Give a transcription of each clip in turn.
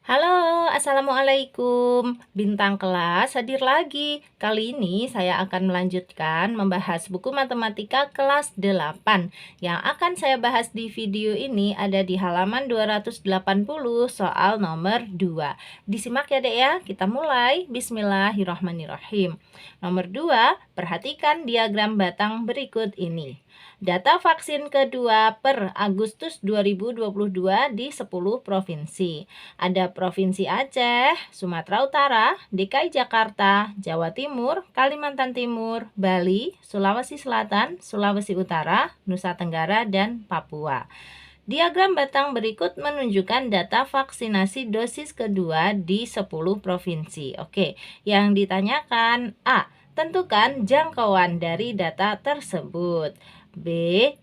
Halo, assalamualaikum. Bintang kelas hadir lagi. Kali ini saya akan melanjutkan membahas buku matematika kelas 8. Yang akan saya bahas di video ini ada di halaman 280 soal nomor 2. Disimak ya Dek ya, kita mulai. Bismillahirrahmanirrahim. Nomor 2, perhatikan diagram batang berikut ini. Data vaksin kedua per Agustus 2022 di 10 provinsi. Ada Provinsi Aceh, Sumatera Utara, DKI Jakarta, Jawa Timur, Kalimantan Timur, Bali, Sulawesi Selatan, Sulawesi Utara, Nusa Tenggara, dan Papua. Diagram batang berikut menunjukkan data vaksinasi dosis kedua di 10 provinsi. Oke, yang ditanyakan A. Tentukan jangkauan dari data tersebut. B.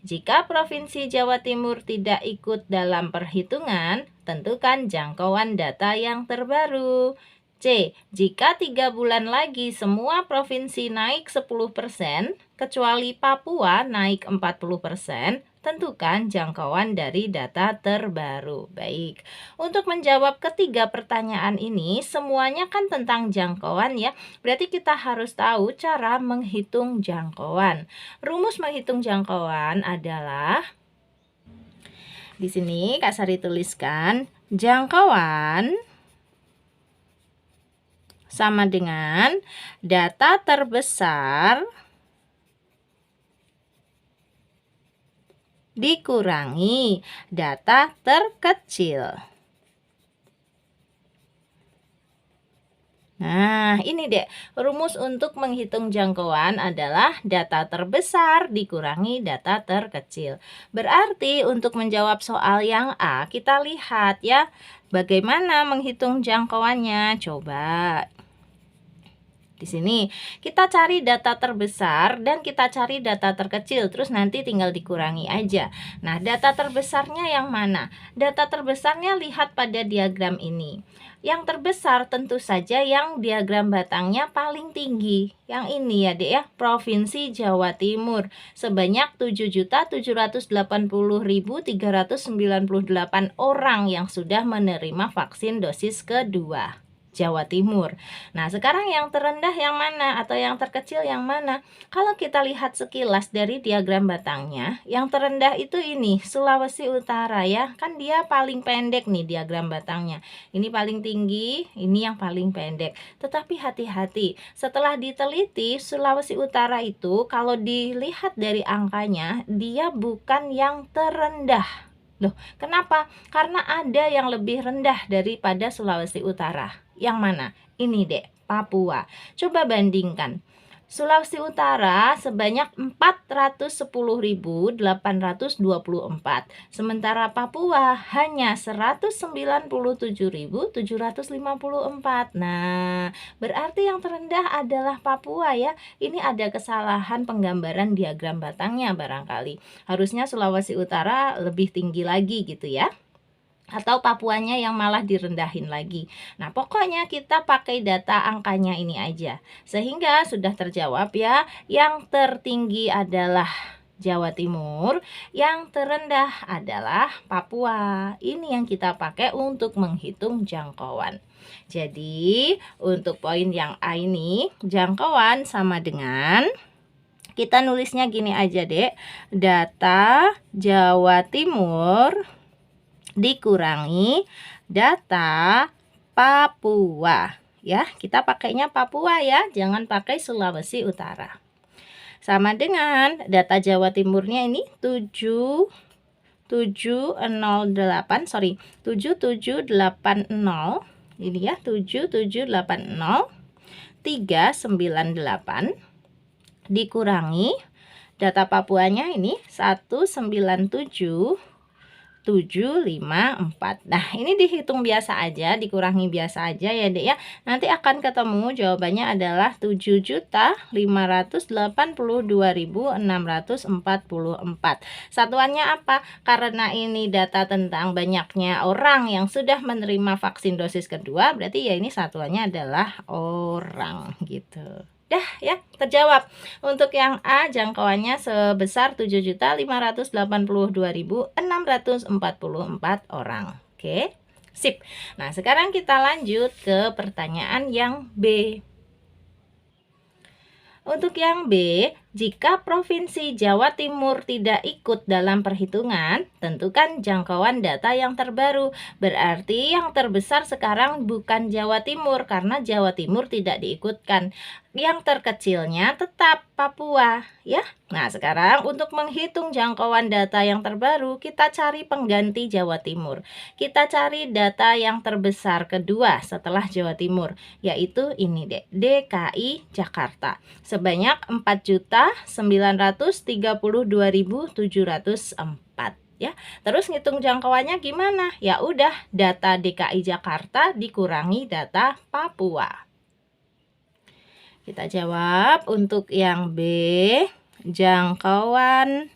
Jika Provinsi Jawa Timur tidak ikut dalam perhitungan, tentukan jangkauan data yang terbaru. C. Jika 3 bulan lagi semua provinsi naik 10%, kecuali Papua naik 40%, tentukan jangkauan dari data terbaru. Baik, untuk menjawab ketiga pertanyaan ini, semuanya kan tentang jangkauan ya. Berarti kita harus tahu cara menghitung jangkauan. Rumus menghitung jangkauan adalah, di sini Kak Sari tuliskan, jangkauan sama dengan data terbesar dikurangi data terkecil. Nah, ini dek, rumus untuk menghitung jangkauan adalah data terbesar dikurangi data terkecil. Berarti untuk menjawab soal yang A, kita lihat ya, bagaimana menghitung jangkauannya. Coba. Di sini kita cari data terbesar dan kita cari data terkecil, terus nanti tinggal dikurangi aja. Nah, data terbesarnya yang mana? Data terbesarnya lihat pada diagram ini. Yang terbesar tentu saja yang diagram batangnya paling tinggi. Yang ini ya Dek ya, Provinsi Jawa Timur sebanyak 7.780.398 orang yang sudah menerima vaksin dosis kedua. Jawa Timur. Nah, sekarang yang terendah yang mana atau yang terkecil yang mana? Kalau kita lihat sekilas dari diagram batangnya, yang terendah itu ini, Sulawesi Utara ya. Kan dia paling pendek nih diagram batangnya. Ini paling tinggi, ini yang paling pendek. Tetapi hati-hati, setelah diteliti, Sulawesi Utara itu kalau dilihat dari angkanya, dia bukan yang terendah. Loh, kenapa? Karena ada yang lebih rendah daripada Sulawesi Utara. Yang mana? Ini dek, Papua. Coba bandingkan. Sulawesi Utara sebanyak 410.824, sementara Papua hanya 197.754. Nah, berarti yang terendah adalah Papua ya. Ini ada kesalahan penggambaran diagram batangnya barangkali. Harusnya Sulawesi Utara lebih tinggi lagi gitu ya. Atau Papuanya yang malah direndahin lagi. Nah, pokoknya kita pakai data angkanya ini aja. Sehingga sudah terjawab ya, yang tertinggi adalah Jawa Timur, yang terendah adalah Papua. Ini yang kita pakai untuk menghitung jangkauan. Jadi, untuk poin yang A ini, jangkauan sama dengan, kita nulisnya gini aja dek, data Jawa Timur dikurangi data Papua ya, kita pakainya Papua ya, jangan pakai Sulawesi Utara. Sama dengan data Jawa Timurnya ini 7780 ini ya, 7780 398 dikurangi data Papuanya ini 197.754. Nah, ini dihitung biasa aja, dikurangi biasa aja ya dek ya. Nanti akan ketemu jawabannya adalah 7.582.644. Satuannya apa? Karena ini data tentang banyaknya orang yang sudah menerima vaksin dosis kedua, berarti ya ini satuannya adalah orang gitu. Dah ya, terjawab. Untuk yang A, jangkauannya sebesar 7.582.644 orang. Oke. Sip. Nah, sekarang kita lanjut ke pertanyaan yang B. Untuk yang B, jika Provinsi Jawa Timur tidak ikut dalam perhitungan, tentukan jangkauan data yang terbaru. Berarti yang terbesar sekarang bukan Jawa Timur karena Jawa Timur tidak diikutkan. Yang terkecilnya tetap Papua, ya. Nah, sekarang untuk menghitung jangkauan data yang terbaru, kita cari pengganti Jawa Timur. Kita cari data yang terbesar kedua setelah Jawa Timur, yaitu ini deh, DKI Jakarta. Sebanyak 4.932.704 ya. Terus ngitung jangkauannya gimana? Ya udah, data DKI Jakarta dikurangi data Papua. Kita jawab untuk yang B, jangkauan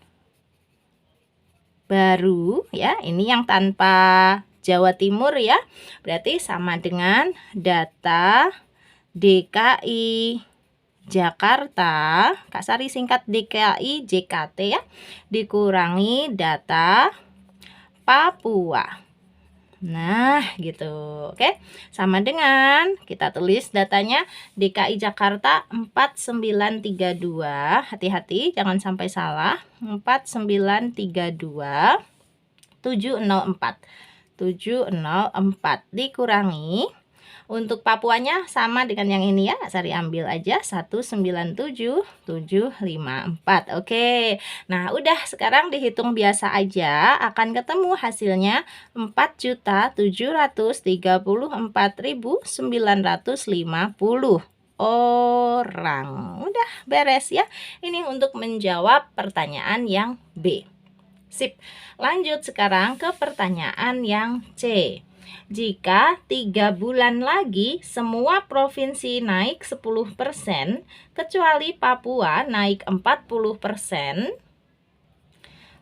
baru ya. Ini yang tanpa Jawa Timur ya. Berarti sama dengan data DKI Jakarta, Kak Sari singkat DKI JKT ya, dikurangi data Papua. Nah, gitu. Oke. Sama dengan kita tulis datanya DKI Jakarta 4932. Hati-hati jangan sampai salah. 4932 704. 704 dikurangi. Untuk Papuanya sama dengan yang ini ya, Sari ambil aja 197.754. Oke. Nah, udah sekarang dihitung biasa aja, akan ketemu hasilnya 4.734.950 orang. Udah beres ya. Ini untuk menjawab pertanyaan yang B. Sip. Lanjut sekarang ke pertanyaan yang C. Jika 3 bulan lagi semua provinsi naik 10%, kecuali Papua naik 40%,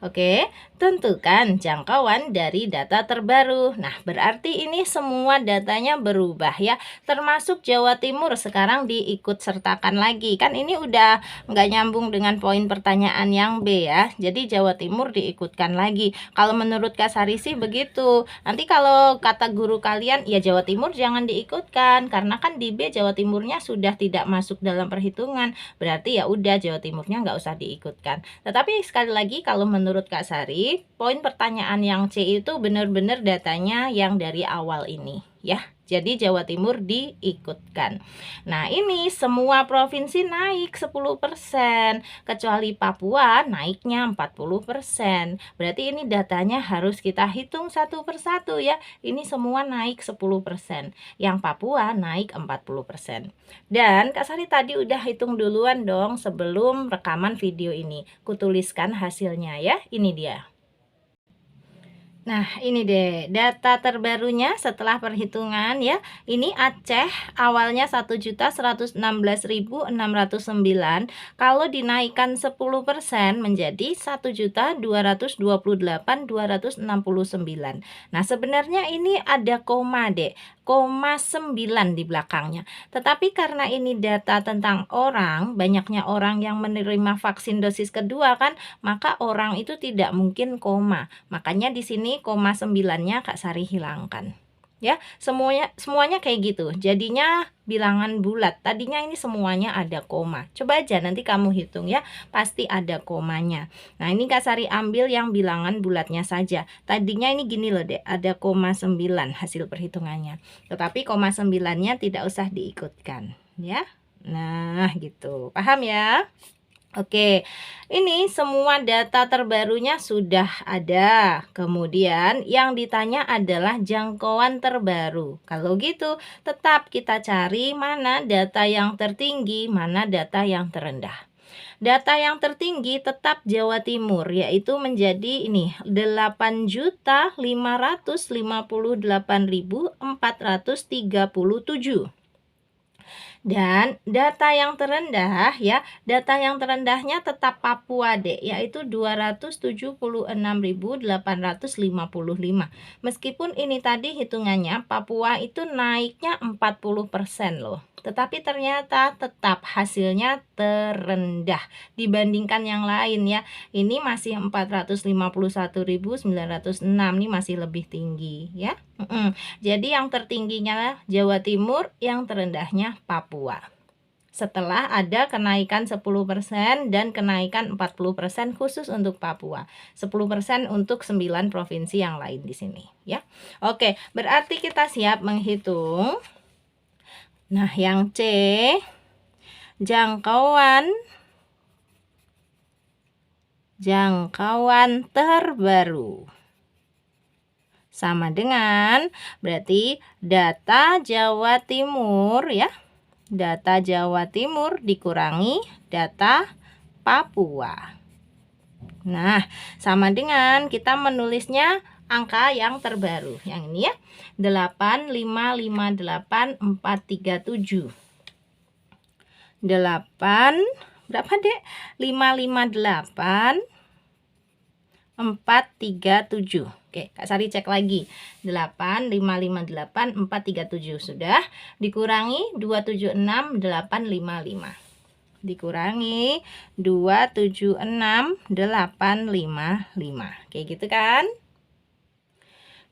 oke, tentukan jangkauan dari data terbaru. Nah, berarti ini semua datanya berubah ya. Termasuk Jawa Timur sekarang diikut sertakan lagi. Kan ini udah nggak nyambung dengan poin pertanyaan yang B ya. Jadi Jawa Timur diikutkan lagi. Kalau menurut Kak Sari sih begitu. Nanti kalau kata guru kalian, ya Jawa Timur jangan diikutkan. Karena kan di B Jawa Timurnya sudah tidak masuk dalam perhitungan. Berarti ya udah Jawa Timurnya nggak usah diikutkan. Tetapi sekali lagi kalau menurut Kak Sari, poin pertanyaan yang C itu benar-benar datanya yang dari awal ini ya. Jadi Jawa Timur diikutkan. Nah, ini semua provinsi naik 10%, kecuali Papua naiknya 40%. Berarti ini datanya harus kita hitung satu persatu ya. Ini semua naik 10%, yang Papua naik 40%. Dan Kak Sari tadi udah hitung duluan dong sebelum rekaman video ini. Kutuliskan hasilnya ya. Ini dia. Nah, ini deh data terbarunya setelah perhitungan ya. Ini Aceh awalnya 1.116.609. Kalau dinaikkan 10% menjadi 1.228.269. Nah, sebenarnya ini ada koma deh. 0,9 di belakangnya. Tetapi karena ini data tentang orang, banyaknya orang yang menerima vaksin dosis kedua kan, maka orang itu tidak mungkin koma. Makanya di sini 0,9-nya Kak Sari hilangkan. Ya, semuanya kayak gitu. Jadinya bilangan bulat. Tadinya ini semuanya ada koma. Coba aja nanti kamu hitung ya, pasti ada komanya. Nah, ini Kak Sari ambil yang bilangan bulatnya saja. Tadinya ini gini loh dek, ada 0,9 hasil perhitungannya. Tetapi 0,9-nya tidak usah diikutkan ya. Nah, gitu. Paham ya? Oke, ini semua data terbarunya sudah ada. Kemudian yang ditanya adalah jangkauan terbaru. Kalau gitu, tetap kita cari mana data yang tertinggi, mana data yang terendah. Data yang tertinggi tetap Jawa Timur, yaitu menjadi ini 8.558.437. Dan data yang terendah ya, data yang terendahnya tetap Papua Dek, yaitu 276.855. Meskipun ini tadi hitungannya Papua itu naiknya 40% loh. Tetapi ternyata tetap hasilnya terendah dibandingkan yang lain ya. Ini masih 451.906, ini masih lebih tinggi ya. Jadi yang tertingginya Jawa Timur, yang terendahnya Papua. Setelah ada kenaikan 10% dan kenaikan 40% khusus untuk Papua. 10% untuk 9 provinsi yang lain di sini ya. Oke, berarti kita siap menghitung. Nah, yang C, jangkauan terbaru. Sama dengan berarti data Jawa Timur ya. Data Jawa Timur dikurangi data Papua. Nah, sama dengan kita menulisnya angka yang terbaru. Yang ini ya. 8558437. 8 berapa, Dek? 558 437. Oke, Kak Sari cek lagi. 8558437 sudah, dikurangi 276855. Dikurangi 276855. Kayak gitu kan?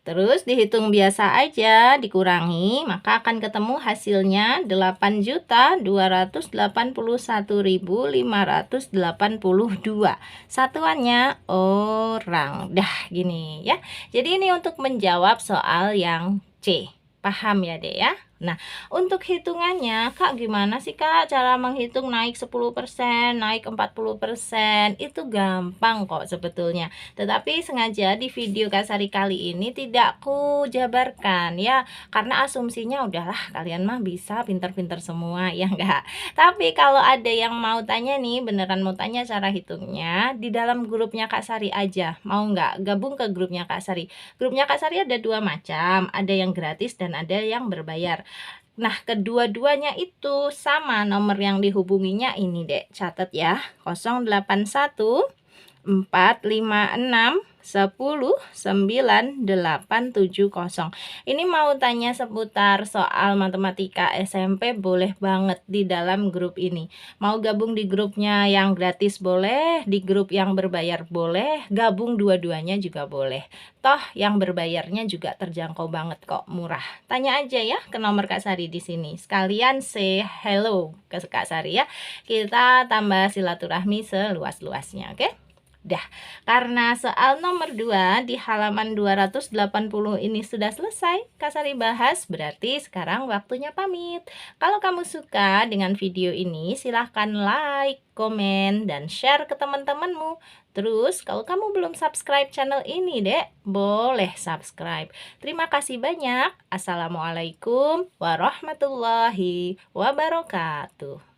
Terus dihitung biasa aja, dikurangi, maka akan ketemu hasilnya 8.281.582. Satuannya orang. Dah gini ya. Jadi ini untuk menjawab soal yang C. Paham ya Dek ya? Nah, untuk hitungannya, Kak gimana sih Kak cara menghitung naik 10%, naik 40%? Itu gampang kok sebetulnya. Tetapi sengaja di video Kak Sari kali ini tidak ku jabarkan ya, karena asumsinya udahlah kalian mah bisa pinter-pinter semua ya enggak. Tapi kalau ada yang mau tanya nih, beneran mau tanya cara hitungnya, di dalam grupnya Kak Sari aja. Mau nggak gabung ke grupnya Kak Sari? Grupnya Kak Sari ada dua macam, ada yang gratis dan ada yang berbayar. Nah, kedua-duanya itu sama nomor yang dihubunginya ini, Dek. Catat ya. 081 456 10 9 8 7 0. Ini mau tanya seputar soal matematika SMP boleh banget di dalam grup ini. Mau gabung di grupnya yang gratis boleh, di grup yang berbayar boleh, gabung dua-duanya juga boleh. Toh yang berbayarnya juga terjangkau banget kok, murah. Tanya aja ya ke nomor Kak Sari di sini. Sekalian say hello ke Kak Sari ya. Kita tambah silaturahmi seluas-luasnya, oke? Dah, karena soal nomor 2 di halaman 280 ini sudah selesai Kak Sari bahas, berarti sekarang waktunya pamit. Kalau kamu suka dengan video ini, silahkan like, komen, dan share ke teman-temanmu. Terus, kalau kamu belum subscribe channel ini, Dek, boleh subscribe. Terima kasih banyak. Assalamualaikum warahmatullahi wabarakatuh.